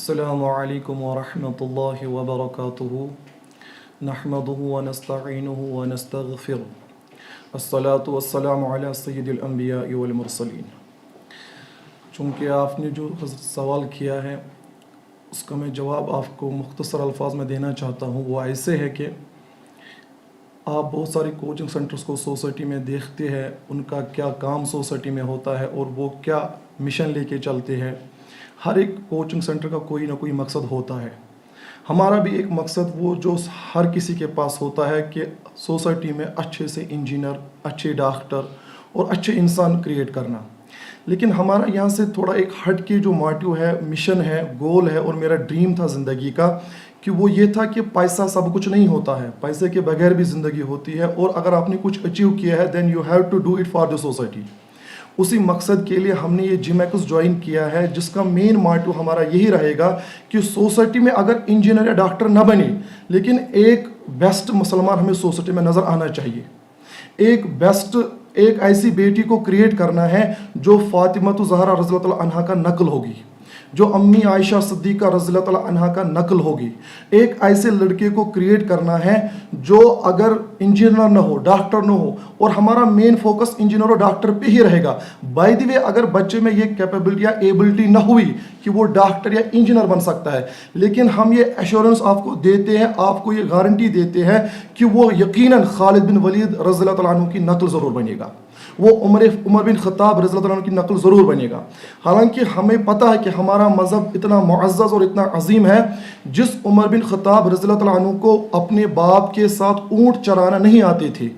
السلام علیکم ورحمۃ اللہ وبرکاتہ نحمده ونستعینه ونستغفره الصلاة والسلام علی سید الانبیاء والمرسلین۔ چونکہ آپ نے جو سوال کیا ہے اس کا میں جواب آپ کو مختصر الفاظ میں دینا چاہتا ہوں۔ وہ ایسے ہے کہ آپ بہت ساری کوچنگ سنٹرز کو سوسائٹی میں دیکھتے ہیں، ان کا کیا کام سوسائٹی میں ہوتا ہے اور وہ کیا مشن لے کے چلتے ہیں۔ ہر ایک کوچنگ سینٹر کا کوئی نہ کوئی مقصد ہوتا ہے۔ ہمارا بھی ایک مقصد وہ جو ہر کسی کے پاس ہوتا ہے کہ سوسائٹی میں اچھے سے انجینئر، اچھے ڈاکٹر اور اچھے انسان کریٹ کرنا۔ لیکن ہمارا یہاں سے تھوڑا ایک ہٹ کے جو موٹیو ہے، مشن ہے، گول ہے اور میرا ڈریم تھا زندگی کا کہ وہ یہ تھا کہ پیسہ سب کچھ نہیں ہوتا ہے، پیسے کے بغیر بھی زندگی ہوتی ہے، اور اگر آپ نے کچھ اچیو کیا ہے then you have to do it for the society. اسی مقصد کے لیے ہم نے یہ جم ایکس جوائن کیا ہے، جس کا مین موٹو ہمارا یہی رہے گا کہ سوسائٹی میں اگر انجینئر یا ڈاکٹر نہ بنے لیکن ایک بیسٹ مسلمان ہمیں سوسائٹی میں نظر آنا چاہیے۔ ایک ایسی بیٹی کو کریٹ کرنا ہے جو فاطمہ زہرا رضی اللہ تعالیٰ عنہا کا نقل ہوگی، جو امی عائشہ صدیقہ رضی اللہ تعالیٰ عنہا کا نقل ہوگی۔ ایک ایسے لڑکے کو کریٹ کرنا ہے جو اگر انجینئر نہ ہو، ڈاکٹر نہ ہو، اور ہمارا مین فوکس انجینئر اور ڈاکٹر پہ ہی رہے گا۔ بائی دی وے اگر بچے میں یہ کیپیبلٹی یا ایبلٹی نہ ہوئی کہ وہ ڈاکٹر یا انجینئر بن سکتا ہے، لیکن ہم یہ ایشورنس آپ کو دیتے ہیں، آپ کو یہ گارنٹی دیتے ہیں کہ وہ یقیناً خالد بن ولید رضی اللہ تعالیٰ عنہ کی نقل ضرور بنے گا، وہ عمر بن خطاب رضی اللہ تعالیٰ عنہ کی نقل ضرور بنے گا۔ حالانکہ ہمیں پتہ ہے کہ ہمارا مذہب اتنا معزز اور اتنا عظیم ہے، جس عمر بن خطاب رضی اللہ تعالیٰ عنہ کو اپنے باپ کے ساتھ اونٹ چرانا نہیں آتے تھے،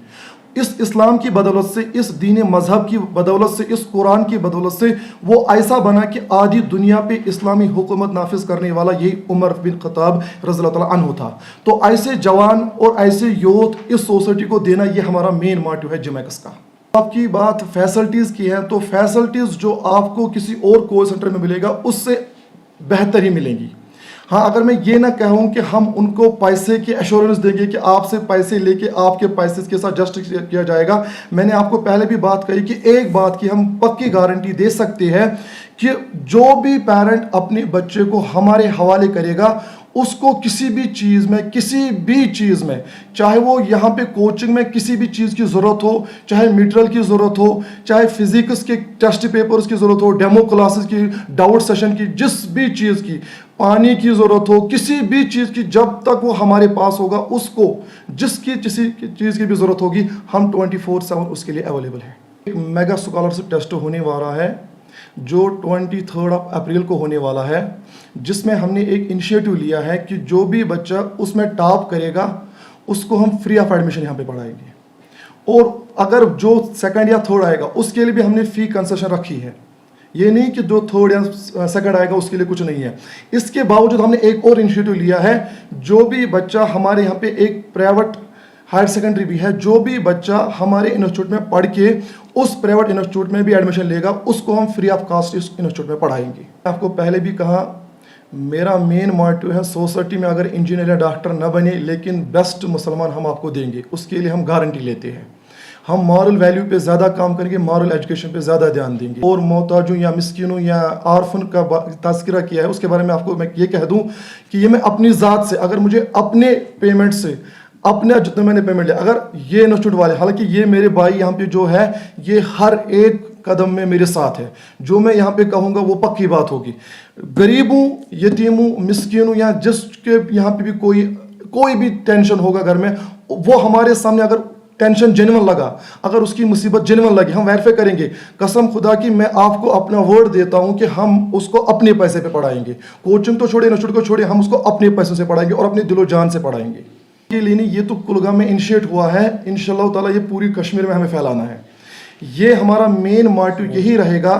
اس اسلام کی بدولت سے، اس دین مذہب کی بدولت سے، اس قرآن کی بدولت سے وہ ایسا بنا کہ آدھی دنیا پہ اسلامی حکومت نافذ کرنے والا یہی عمر بن خطاب رضی اللہ تعالیٰ عنہ تھا۔ تو ایسے جوان اور ایسے یوتھ اس سوسائٹی کو دینا، یہ ہمارا مین موٹیو ہے جم ایکس کا۔ آپ کی بات فیسلٹیز کی ہے، تو فیسلٹیز جو آپ کو کسی اور کوچنگ سینٹر میں ملے گا اس سے بہتر ہی ملیں گی۔ ہاں، اگر میں یہ نہ کہوں کہ ہم ان کو پیسے کی ایشورنس دیں گے کہ آپ سے پیسے لے کے آپ کے پیسے کے ساتھ جسٹ کیا جائے گا۔ میں نے آپ کو پہلے بھی بات کہی کہ ایک بات کی ہم پکی گارنٹی دے سکتے ہیں کہ جو بھی پیرنٹ اپنے بچے کو ہمارے حوالے کرے گا، اس کو کسی بھی چیز میں چاہے وہ یہاں پہ کوچنگ میں کسی بھی چیز کی ضرورت ہو، چاہے میٹرل کی ضرورت ہو، چاہے فزکس کے ٹیسٹ پیپرز کی ضرورت ہو، ڈیمو کلاسز کی، ڈاؤٹ سیشن کی، جس بھی چیز کی، پانی کی ضرورت ہو، کسی بھی چیز کی، جب تک وہ ہمارے پاس ہوگا، اس کو کسی چیز کی بھی ضرورت ہوگی، ہم 24/7 اس کے لیے اویلیبل ہیں۔ ایک میگا اسکالرشپ ٹیسٹ ہونے والا ہے جو 23 اپریل کو ہونے والا ہے، جس میں ہم نے ایک انیشیٹو لیا ہے کہ جو بھی بچہ اس میں ٹاپ کرے گا اس کو ہم فری آف ایڈمیشن یہاں پہ پڑھائیں گے، اور اگر جو سیکنڈ یا تھرڈ آئے گا اس کے لیے بھی ہم نے فی کنسیشن رکھی ہے۔ یہ نہیں کہ جو تھرڈ یا سیکنڈ آئے گا اس کے لیے کچھ نہیں ہے۔ اس کے باوجود ہم نے ایک اور انیشیٹو لیا ہے، جو بھی بچہ ہمارے یہاں پہ ایک پرائیویٹ ہائر سیکنڈری بھی ہے، جو بھی بچہ ہمارے انسٹیٹیوٹ میں پڑھ کے اس پرائیویٹ انسٹیٹیوٹ میں بھی ایڈمیشن لے گا، اس کو ہم فری آف کاسٹ اس انسٹیٹیوٹ میں پڑھائیں گے۔ آپ کو پہلے بھی کہا، میرا مین موٹیو ہے سوسائٹی میں اگر انجینئر یا ڈاکٹر نہ بنے لیکن بیسٹ مسلمان ہم آپ کو دیں گے، اس کے لیے ہم گارنٹی لیتے ہیں۔ ہم مورل ویلیو پہ زیادہ کام کریں گے، مورل ایجوکیشن پہ زیادہ دھیان دیں گے، اور محتاجوں یا مسکینوں یا آرفن کا تذکرہ کیا ہے، اس کے بارے میں آپ کو میں یہ کہہ دوں کہ یہ میں اپنی ذات سے، اگر مجھے اپنے پیمنٹ سے، اپنے جتنے میں نے پیمنٹ لیا، اگر یہ انسٹیٹیوٹ والے، حالانکہ یہ میرے بھائی یہاں پہ جو ہے یہ ہر ایک قدم میں میرے ساتھ ہے، جو میں یہاں پہ کہوں گا وہ پکی بات ہوگی۔ غریبوں، یتیموں، مسکینوں یا جس کے یہاں پہ بھی کوئی بھی ٹینشن ہوگا گھر میں، وہ ہمارے سامنے اگر ٹینشن جینون لگا، اگر اس کی مصیبت جینون لگی، ہم ویریفائی کریں گے۔ قسم خدا کی میں آپ کو اپنا ورڈ دیتا ہوں کہ ہم اس کو اپنے پیسے پہ پڑھائیں گے۔ کوچنگ تو چھوڑے، انسٹیٹیوٹ کو چھوڑے، ہم اس کو اپنے پیسوں سے پڑھائیں گے اور اپنے دل و جان سے پڑھائیں گے۔ یہ تو کلگام میں انیشیٹ ہوا ہے، انشاءاللہ تعالیٰ یہ پوری کشمیر میں ہمیں پھیلانا ہے۔ یہ ہمارا مین موٹیو یہی رہے گا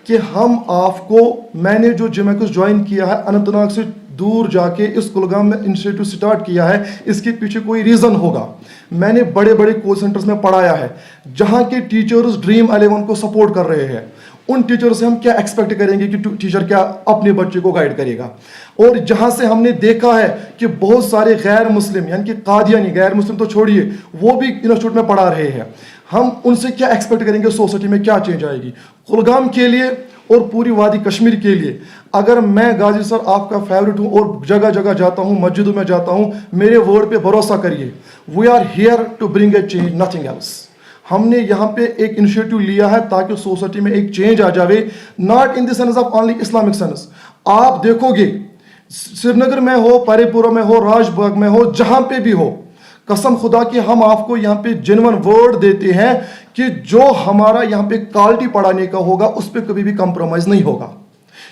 کہ ہم آپ کو، میں نے جو جم ایکس جوائن کیا ہے اننت ناگ سے دور جا کے اس کلگام میں انسٹیٹیوٹ سٹارٹ کیا ہے، اس کے پیچھے کوئی ریزن ہوگا۔ میں نے بڑے بڑے کوچنگ سینٹرز میں پڑھایا ہے، جہاں کے ٹیچرز ڈریم 11 کو سپورٹ کر رہے ہیں، ان ٹیچر سے ہم کیا ایکسپیکٹ کریں گے کہ ٹیچر کیا اپنے بچے کو گائیڈ کرے گا؟ اور جہاں سے ہم نے دیکھا ہے کہ بہت سارے غیر مسلم، یعنی کہ قادیانی، غیر مسلم تو چھوڑیے، وہ بھی انسٹیٹیوٹ میں پڑھا رہے ہیں، ہم ان سے کیا ایکسپیکٹ کریں گے؟ سوسائٹی میں کیا چینج آئے گی؟ کلگام کے لیے اور پوری وادی کشمیر کے لیے. اگر میں غازی سر آپ کا فیوریٹ ہوں اور جگہ جگہ جاتا ہوں, مسجدوں میں جاتا ہوں, میرے ورڈ پہ بھروسہ کریے. We are here to bring a change, nothing else. ہم نے یہاں پہ ایک انیشیٹو لیا ہے تاکہ سوسائٹی میں ایک چینج آ جاوے, not in the sense of only Islamic sense. آپ دیکھو گے سری نگر میں ہو, پرے پورہ میں ہو, راج باغ میں ہو, جہاں پہ بھی ہو, قسم خدا کی ہم آپ کو یہاں پہ جینون ورڈ دیتے ہیں کہ جو ہمارا یہاں پہ کوالٹی پڑھانے کا ہوگا اس پہ کبھی بھی کمپرومائز نہیں ہوگا.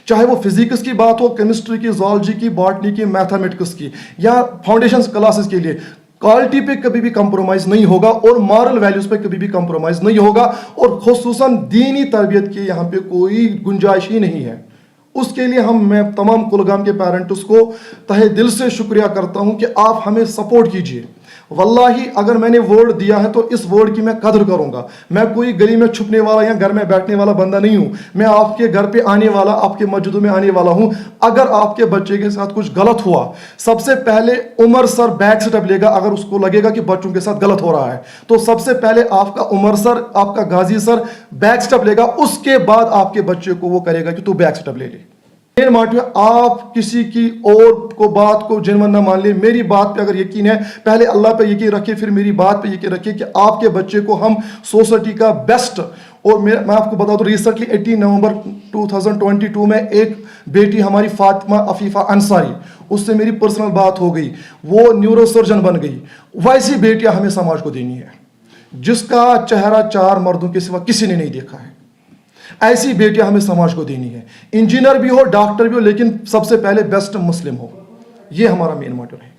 چاہے وہ فزکس کی بات ہو, کیمسٹری کی, زوالوجی کی, باٹنی کی, میتھمیٹکس کی, یا فاؤنڈیشن کلاسز کے لیے, کوالٹی پہ کبھی بھی کمپرومائز نہیں ہوگا اور مارل ویلیوز پہ کبھی بھی کمپرومائز نہیں ہوگا, اور خصوصاً دینی تربیت کی یہاں پہ کوئی گنجائش ہی نہیں ہے. اس کے لیے میں تمام کلگام کے پیرنٹس کو تہہ دل سے شکریہ کرتا ہوں کہ آپ ہمیں سپورٹ کیجئے. واللہ اگر میں نے ورڈ دیا ہے تو اس ورڈ کی میں قدر کروں گا. میں کوئی گلی میں چھپنے والا یا گھر میں بیٹھنے والا بندہ نہیں ہوں. میں آپ کے گھر پہ آنے والا, آپ کے مسجدوں میں آنے والا ہوں. اگر آپ کے بچے کے ساتھ کچھ غلط ہوا, سب سے پہلے عمر سر بیک سٹیپ لے گا. اگر اس کو لگے گا کہ بچوں کے ساتھ غلط ہو رہا ہے تو سب سے پہلے آپ کا عمر سر, آپ کا غازی سر بیک سٹیپ لے گا. اس کے بعد آپ کے بچے کو وہ کرے گا کہ تو بیک سٹیپ لے لے. مین موٹو ہے, آپ کسی کی اور کو بات کو جنون نہ مان لیں. میری بات پہ اگر یقین ہے, پہلے اللہ پہ یقین رکھیں, پھر میری بات پہ یقین رکھیں کہ آپ کے بچے کو ہم سوسائٹی کا بیسٹ. اور میں آپ کو بتا دوں, ریسنٹلی 18 نومبر 2022 میں ایک بیٹی ہماری فاطمہ عفیفہ انصاری, اس سے میری پرسنل بات ہو گئی, وہ نیورو سرجن بن گئی. ویسی بیٹیاں ہمیں سماج کو دینی ہے جس کا چہرہ 4 مردوں کے سوا کسی نے نہیں دیکھا ہے. ایسی بیٹیاں ہمیں سماج کو دینی ہے. انجینئر بھی ہو, ڈاکٹر بھی ہو, لیکن سب سے پہلے بیسٹ مسلم ہو. یہ ہمارا مین موٹو ہے.